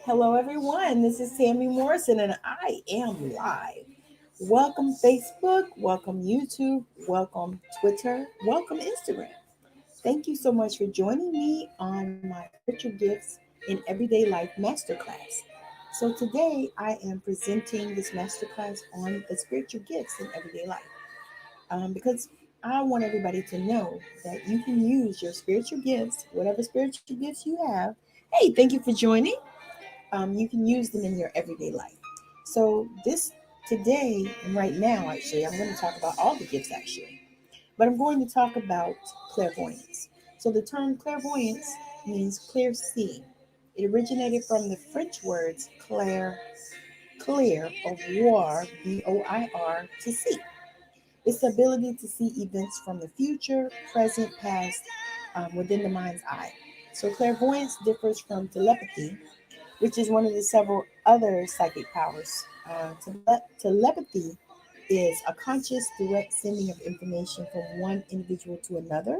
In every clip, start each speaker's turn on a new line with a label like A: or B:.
A: Hello, everyone. This is Tammy Morrison, and I am live. Welcome, Facebook. Welcome, YouTube. Welcome, Twitter. Welcome, Instagram. Thank you so much for joining me on my Spiritual Gifts in Everyday Life Masterclass. So, today I am presenting this masterclass on the spiritual gifts in everyday life because I want everybody to know that you can use your spiritual gifts, whatever spiritual gifts you have. Hey, thank you for joining. You can use them in your everyday life. So this today and right now, actually, I'm going to talk about all the gifts actually, but I'm going to talk about clairvoyance. So the term clairvoyance means clear seeing. It originated from the French words clair, clear, or voir, VOIR, to see. It's the ability to see events from the future, present, past, within the mind's eye. So clairvoyance differs from telepathy, which is one of the several other psychic powers. Telepathy is a conscious, direct sending of information from one individual to another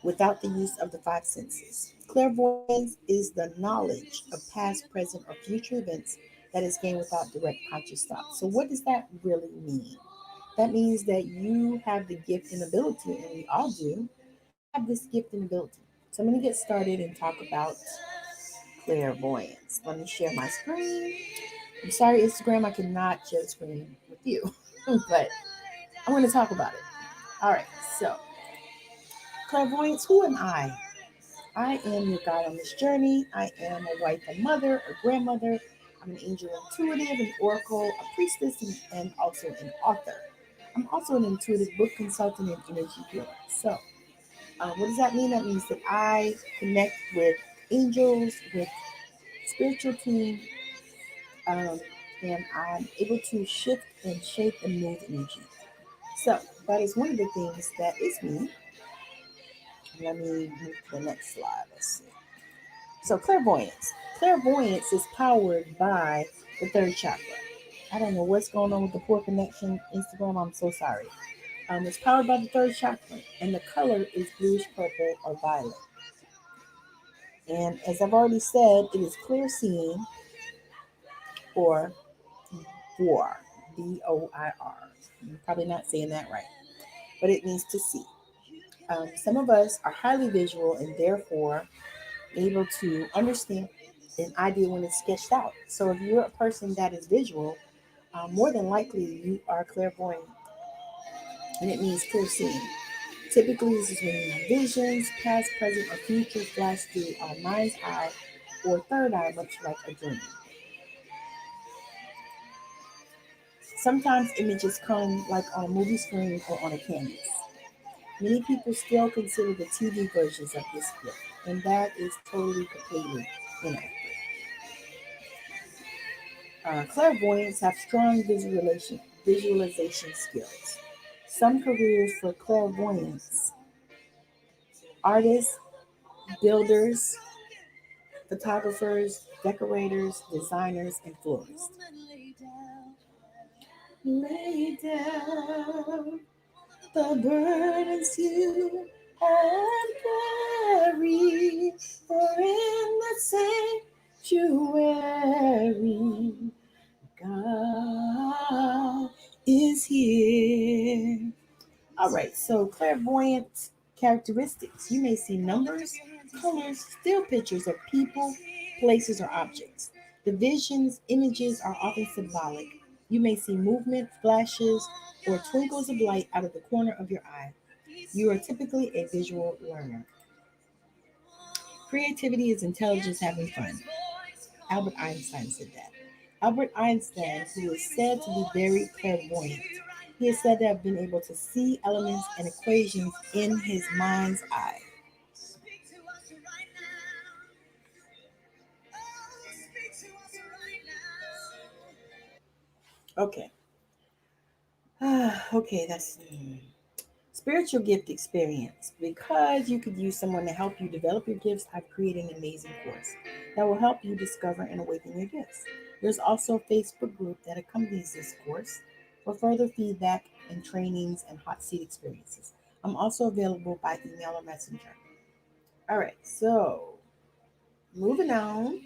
A: without the use of the five senses. Clairvoyance is the knowledge of past, present, or future events that is gained without direct conscious thought. So, what does that really mean? That means that you have the gift and ability, and we all do have this gift and ability. So, I'm going to get started and talk about clairvoyance. Let me share my screen. I'm sorry, Instagram, I cannot share the screen with you, but I'm going to talk about it. All right, so clairvoyance, who am I? I am your guide on this journey. I am a wife, a mother, a grandmother. I'm an angel intuitive, an oracle, a priestess, and also an author. I'm also an intuitive book consultant and energy healer. So, what does that mean? That means that I connect with angels, with spiritual team, um, and I'm able to shift and shape and move energy. So that is one of the things that is me. Let me move to the next slide. Let's see. So clairvoyance. Clairvoyance is powered by the third chakra. I don't know what's going on with the poor connection, Instagram. I'm so sorry. It's powered by the third chakra, and the color is bluish purple or violet. And as I've already said, it is clear seeing or voir, VOIR. I'm probably not saying that right, but it means to see. Some of us are highly visual and therefore able to understand an idea when it's sketched out. So if you're a person that is visual, more than likely you are clairvoyant, and it means clear seeing. Typically, this is when you have visions, past, present, or future flash through our mind's eye or third eye, much like a dream. Sometimes images come like on a movie screen or on a canvas. Many people still consider the TV versions of this gift, and that is totally, completely inaccurate. Clairvoyants have strong visualization skills. Some careers for clairvoyants: artists, builders, photographers, decorators, designers, and florists. Lay down the burdens you have carried, for in the sanctuary, God is here. All right, so clairvoyant characteristics. You may see numbers, colors, still pictures of people, places, or objects. The visions, images are often symbolic. You may see movement, flashes, or twinkles of light out of the corner of your eye. You are typically a visual learner. Creativity is intelligence having fun. Albert Einstein said that. Albert Einstein, who is said to be very clairvoyant, he is said to have been able to see elements and equations in his mind's eye. Okay. Okay, that's spiritual gift experience. Because you could use someone to help you develop your gifts, I've created an amazing course that will help you discover and awaken your gifts. There's also a Facebook group that accompanies this course for further feedback and trainings and hot seat experiences. I'm also available by email or messenger. All right, so Moving on,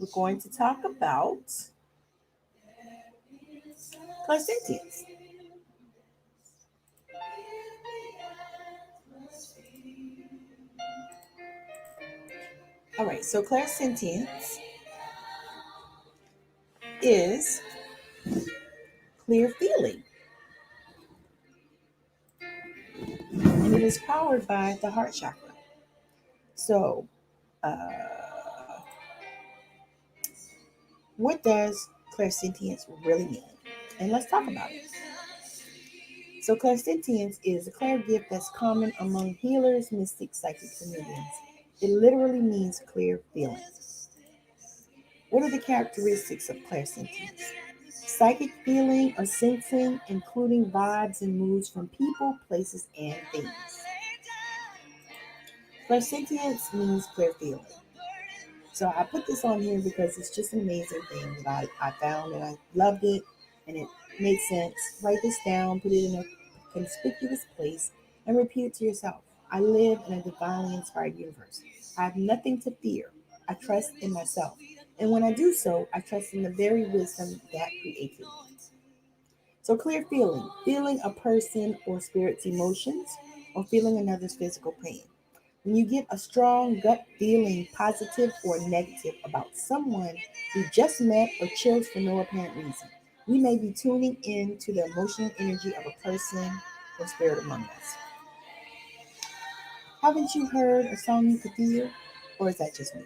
A: we're going to talk about clairsentience. All right, so clairsentience is clear feeling, and it is powered by the heart chakra. So, uh, what does clairsentience really mean? And let's talk about it. So, clairsentience is a clear gift that's common among healers, mystics, psychics, and mediums. It literally means clear feeling. What are the characteristics of clairsentience? Psychic feeling or sensing, including vibes and moods from people, places, and things. Clairsentience means clear feeling. So I put this on here because it's just an amazing thing that I found and I loved it and it made sense. Write this down, put it in a conspicuous place, and repeat it to yourself. I live in a divinely inspired universe. I have nothing to fear. I trust in myself. And when I do so, I trust in the very wisdom that created me. So clear feeling, feeling a person or spirit's emotions or feeling another's physical pain. When you get a strong gut feeling, positive or negative, about someone you just met or chills for no apparent reason, we may be tuning in to the emotional energy of a person or spirit among us. Haven't you heard a song you could feel? Or is that just me?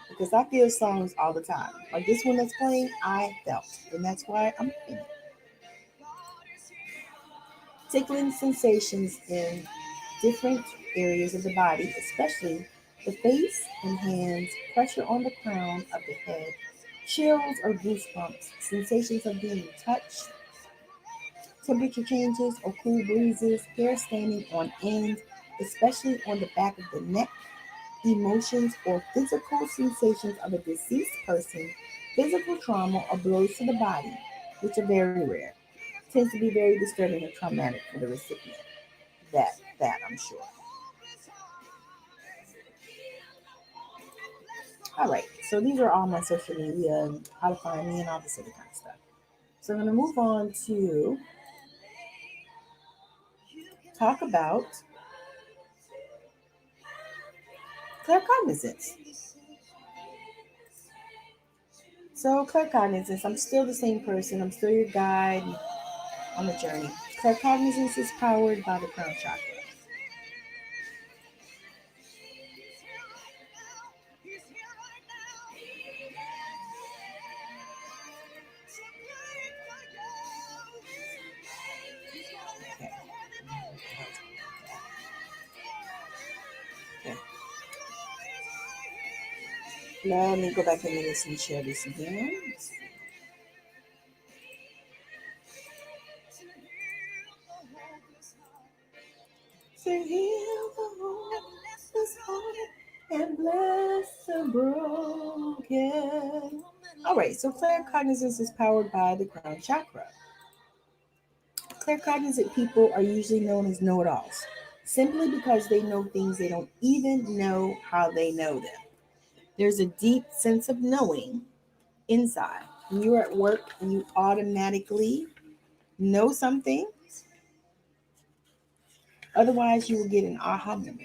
A: Because I feel songs all the time. Like this one that's playing, I felt. And that's why I'm playing it. Tickling sensations in different areas of the body, especially the face and hands, pressure on the crown of the head, chills or goosebumps, sensations of being touched, temperature changes or cool breezes, hair standing on end, especially on the back of the neck, emotions or physical sensations of a deceased person, physical trauma or blows to the body, which are very rare, tends to be very disturbing and traumatic for the recipient. That I'm sure. All right, so these are all my social media and how to find me and all this other kind of stuff. So I'm going to move on to talk about claircognizance. So claircognizance, I'm still the same person. I'm still your guide on the journey. Claircognizance is powered by the crown chakra. Okay. Okay. Let me go back in this and share this again. To heal the hopeless heart and bless the broken. All right, so claircognizance is powered by the crown chakra. Claircognizant people are usually known as know-it-alls, simply because they know things they don't even know how they know them. There's a deep sense of knowing inside. When you're at work and you automatically know something, otherwise you will get an aha moment.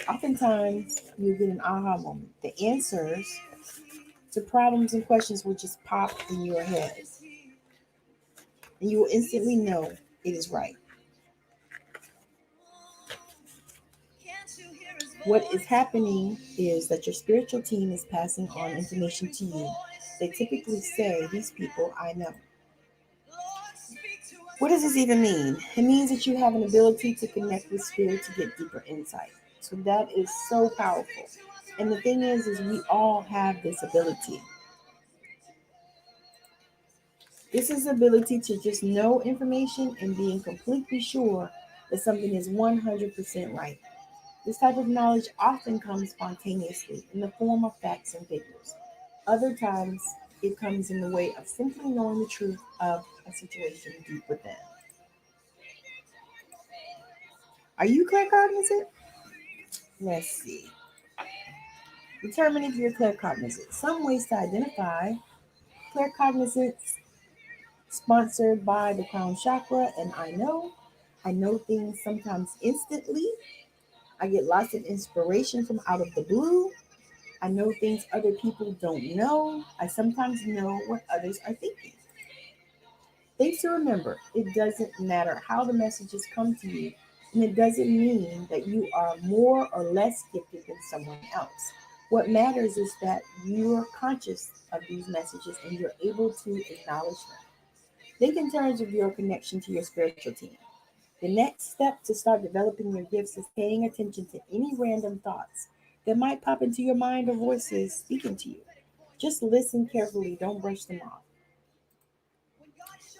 A: Oftentimes you'll get an aha moment. The answers to problems and questions will just pop in your head, and you will instantly know it is right. What is happening is that your spiritual team is passing on information to you. They typically say, "These people I know." What does this even mean? It means that you have an ability to connect with spirit to get deeper insight. So that is so powerful. And the thing is we all have this ability. This is the ability to just know information and being completely sure that something is 100% right. This type of knowledge often comes spontaneously in the form of facts and figures. Other times, It comes in the way of simply knowing the truth of a situation deep within. Are you claircognizant? Let's see. Determine if you're claircognizant. Some ways to identify claircognizance, sponsored by the crown chakra. And I know things sometimes instantly. I get lots of inspiration from out of the blue. I know things other people don't know. I sometimes know what others are thinking. Things to remember, it doesn't matter how the messages come to you, and it doesn't mean that you are more or less gifted than someone else. What matters is that you're conscious of these messages and you're able to acknowledge them. Think in terms of your connection to your spiritual team. The next step to start developing your gifts is paying attention to any random thoughts that might pop into your mind or voices speaking to you. Just listen carefully, don't brush them off.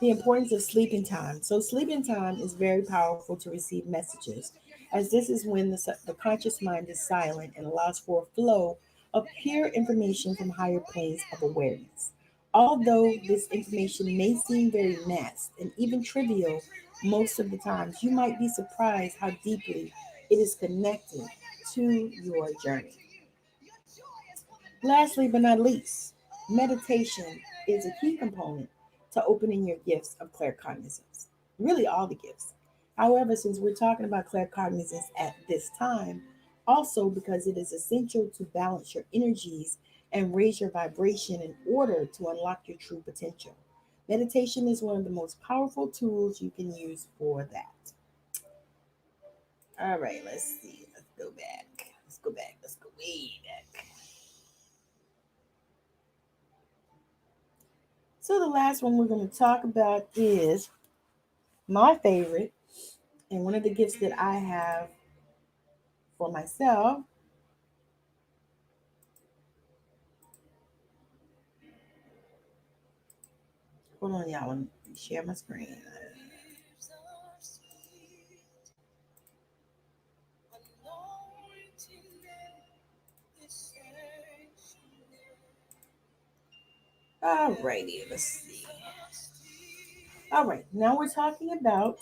A: The importance of sleeping time. So, sleeping time is very powerful to receive messages, as this is when the conscious mind is silent and allows for a flow of pure information from higher planes of awareness. Although this information may seem very vast and even trivial most of the times, you might be surprised how deeply it is connected to your journey. Lastly, but not least, meditation is a key component to opening your gifts of claircognizance. Really, all the gifts. However, since we're talking about claircognizance at this time, also because it is essential to balance your energies and raise your vibration in order to unlock your true potential. Meditation is one of the most powerful tools you can use for that. All right, let's see. Let's go back. Let's go back. Let's go way back. So the last one we're going to talk about is my favorite and one of the gifts that I have for myself. Hold on, y'all. Let me share my screen. Alrighty, let's see. All right, now we're talking about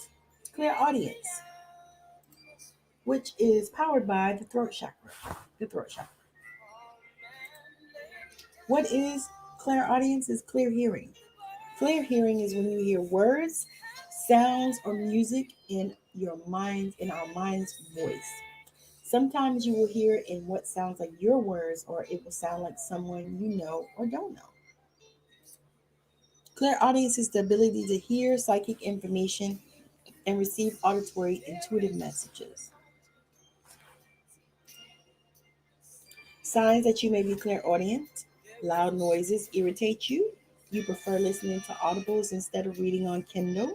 A: clear audience, which is powered by the throat chakra. The throat chakra. What is clear audience? Is clear hearing. Clear hearing is when you hear words, sounds, or music in our mind's voice. Sometimes you will hear it in what sounds like your words, or it will sound like someone you know or don't know. Clear audience is the ability to hear psychic information and receive auditory intuitive messages. Signs that you may be clairaudient. Loud noises irritate you. You prefer listening to audibles instead of reading on Kindle.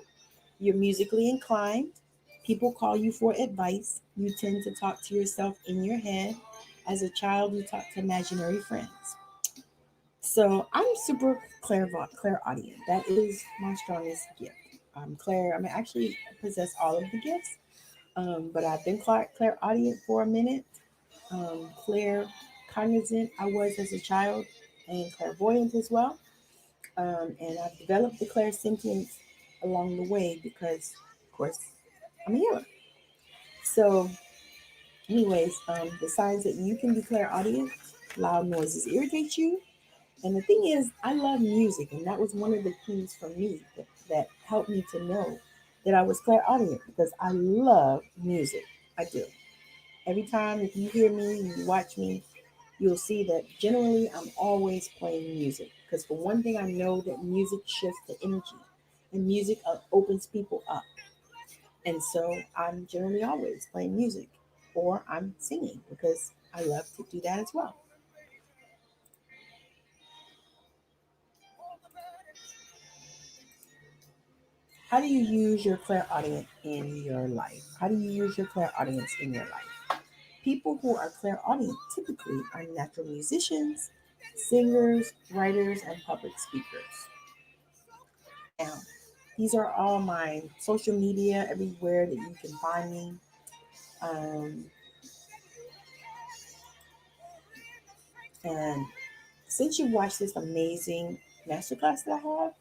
A: You're musically inclined. People call you for advice. You tend to talk to yourself in your head. As a child, you talk to imaginary friends. So I'm super clairaudient. That is my strongest gift. Claire, I mean, actually possess all of the gifts, but I've been clairaudient for a minute. Claire cognizant I was as a child, and clairvoyant as well. And I've developed the clairsentience along the way because, of course, I'm a healer. So, anyways, the signs that you can be clairaudient, loud noises irritate you. And the thing is, I love music, and that was one of the keys for me that helped me to know that I was clairaudient because I love music. I do. Every time, if you hear me, you watch me, you'll see that generally I'm always playing music. Because for one thing, I know that music shifts the energy, and music opens people up. And so I'm generally always playing music or I'm singing because I love to do that as well. How do you use your clairaudient in your life? How do you use your clairaudience in your life? People who are clairaudient typically are natural musicians, singers, writers, and public speakers. Now, these are all my social media everywhere that you can find me. Um, and since you watched this amazing masterclass that I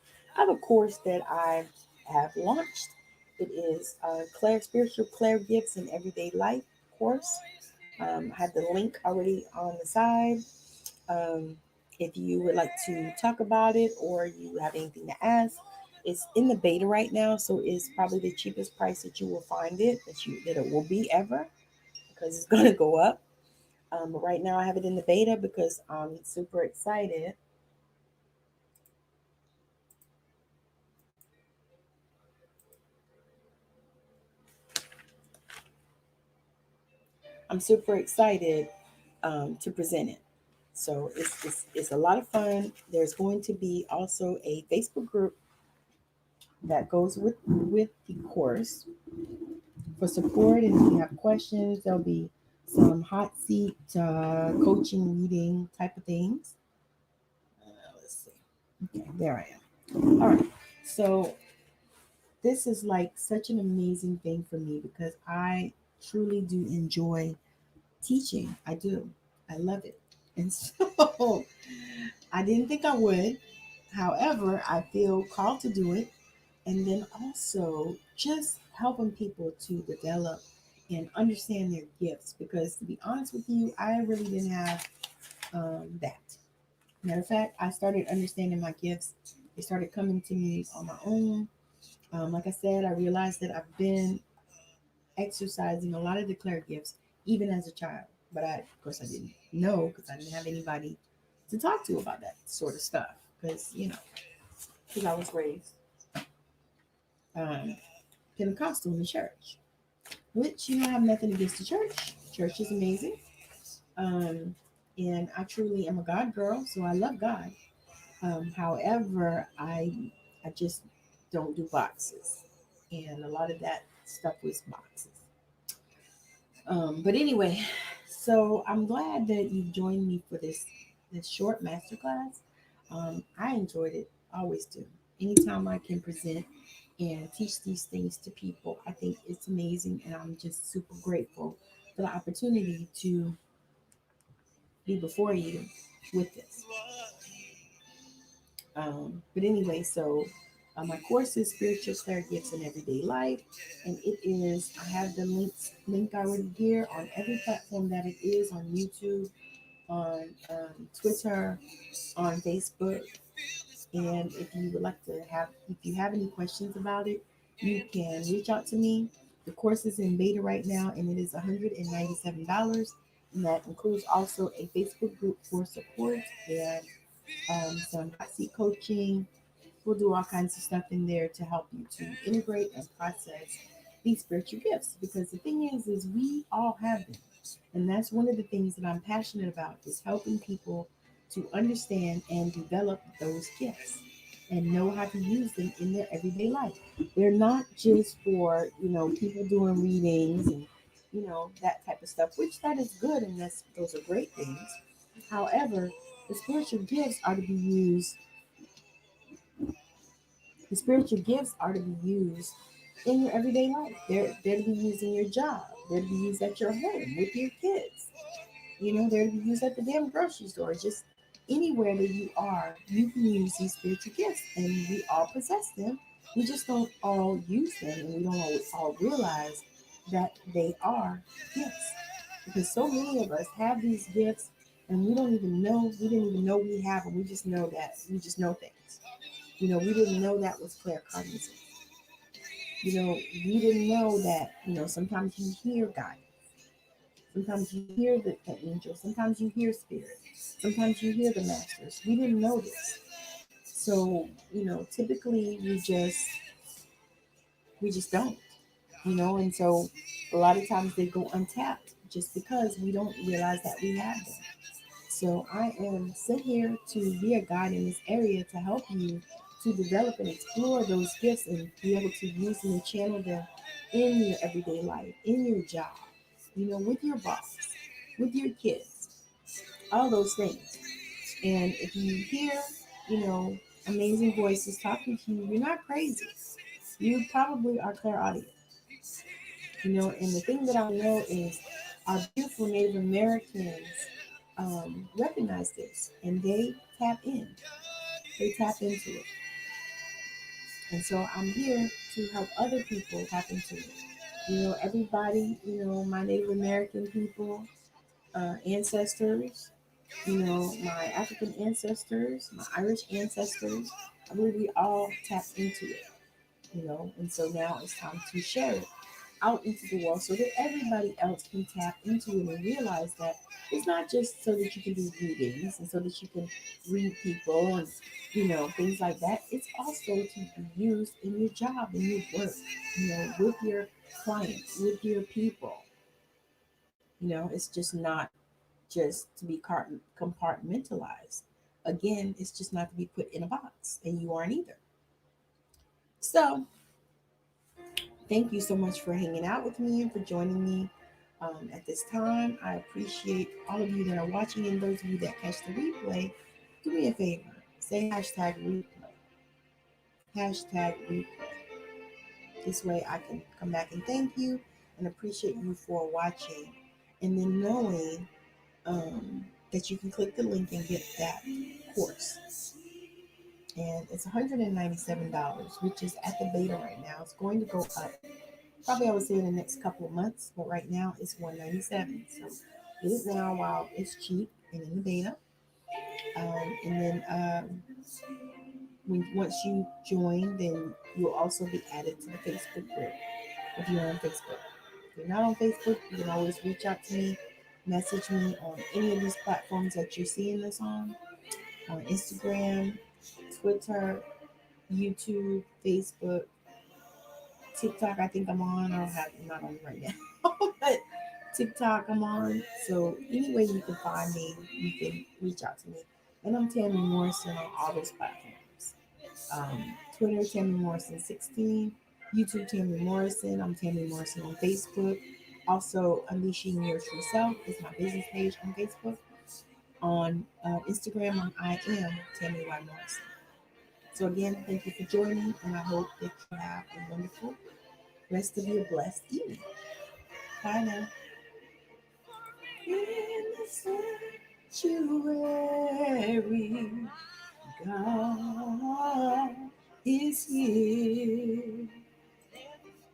A: have a course that I have launched. It is Claire Spiritual Claire Gifts in Everyday Life course. I have the link already on the side. Um, if you would like to talk about it or you have anything to ask, it's in the beta right now, so it's probably the cheapest price that you will find it that it will be ever because it's going to go up. But right now I have it in the beta because I'm super excited. I'm super excited to present it. So it's a lot of fun. There's going to be also a Facebook group that goes with the course for support. And if you have questions, there'll be some hot seat coaching meeting type of things. Let's see. Okay, there I am. All right. So this is like such an amazing thing for me because I truly do enjoy teaching. I do. I love it. And so I didn't think I would. However, I feel called to do it. And then also just helping people to develop and understand their gifts. Because to be honest with you, I really didn't have that. Matter of fact, I started understanding my gifts. They started coming to me on my own. Like I said, I realized that I've been exercising a lot of declared gifts, even as a child. But of course, I didn't know because I didn't have anybody to talk to about that sort of stuff. Because because I was raised um, Pentecostal in the church, which I have nothing against the church. Church is amazing, um, and I truly am a God girl, so I love God. However, I just don't do boxes, and a lot of that stuff was boxes. But anyway, so I'm glad that you joined me for this short masterclass. I enjoyed it, always do. Anytime I can present and teach these things to people, I think it's amazing, and I'm just super grateful for the opportunity to be before you with this. But anyway, so my course is Spiritual Claire Gifts in Everyday Life, and it is, I have the link already here on every platform that it is on YouTube, on Twitter, on Facebook. And if you would like to if you have any questions about it, you can reach out to me. The course is in beta right now, and it is $197. And that includes also a Facebook group for support and some hot seat coaching. We'll do all kinds of stuff in there to help you to integrate and process these spiritual gifts. Because the thing is we all have them. And that's one of the things that I'm passionate about is helping people to understand and develop those gifts and know how to use them in their everyday life. They're not just for, people doing readings and, that type of stuff, which that is good and those are great things. However, the spiritual gifts are to be used the spiritual gifts are to be used in your everyday life. They're to be used in your job. They're to be used at your home with your kids. They're to be used at the damn grocery store. Just anywhere that you are, you can use these spiritual gifts, and we all possess them. We just don't all use them, and we don't all realize that they are gifts. Because so many of us have these gifts, and we don't even know. We didn't even know we have them. We just know that we just know things. We didn't know that was claircognizance. We didn't know that. Sometimes you hear God. Sometimes you hear the angel. Sometimes you hear spirit. Sometimes you hear the masters. We didn't know this. So, typically we just don't, and so a lot of times they go untapped just because we don't realize that we have them. So I am sent here to be a guide in this area to help you to develop and explore those gifts and be able to use them and channel them in your everyday life, in your job, with your boss, with your kids, all those things. And if you hear, you know, amazing voices talking to you, you're not crazy. You probably are clairaudient. And the thing that I know is our beautiful Native Americans recognize this and they tap in. They tap into it. And so I'm here to help other people tap into it. Everybody, my Native American people, ancestors, my African ancestors, my Irish ancestors, I believe we all tap into it. And so now it's time to share it out into the world so that everybody else can tap into it and realize that it's not just so that you can do readings and so that you can read people and things like that. It's also to be used in your job, in your work, with your clients, with your people. It's just not just to be compartmentalized. Again, it's just not to be put in a box, and you aren't either. So thank you so much for hanging out with me and for joining me at this time. I appreciate all of you that are watching, and those of you that catch the replay, do me a favor. Say hashtag replay. Hashtag replay. This way I can come back and thank you and appreciate you for watching. And then knowing that you can click the link and get that course. And it's $197, which is at the beta right now. It's going to go up probably, I would say, in the next couple of months, but right now it's $197. So get it now while it's cheap and in the beta. And then once you join, then you'll also be added to the Facebook group if you're on Facebook. If you're not on Facebook, you can always reach out to me, message me on any of these platforms that you're seeing this on Instagram, Twitter, YouTube, Facebook, TikTok. I think I'm on. I'm not on right now, but TikTok I'm on. So any way you can find me, you can reach out to me. And I'm Tammy Morrison on all those platforms. Twitter, Tammy Morrison 16. YouTube, Tammy Morrison. I'm Tammy Morrison on Facebook. Also, Unleashing Your True Self is my business page on Facebook. On Instagram, I am Tammy Y. Morrison. So again, thank you for joining, and I hope that you have a wonderful rest of your blessed evening. Bye now. In the sanctuary, God is here.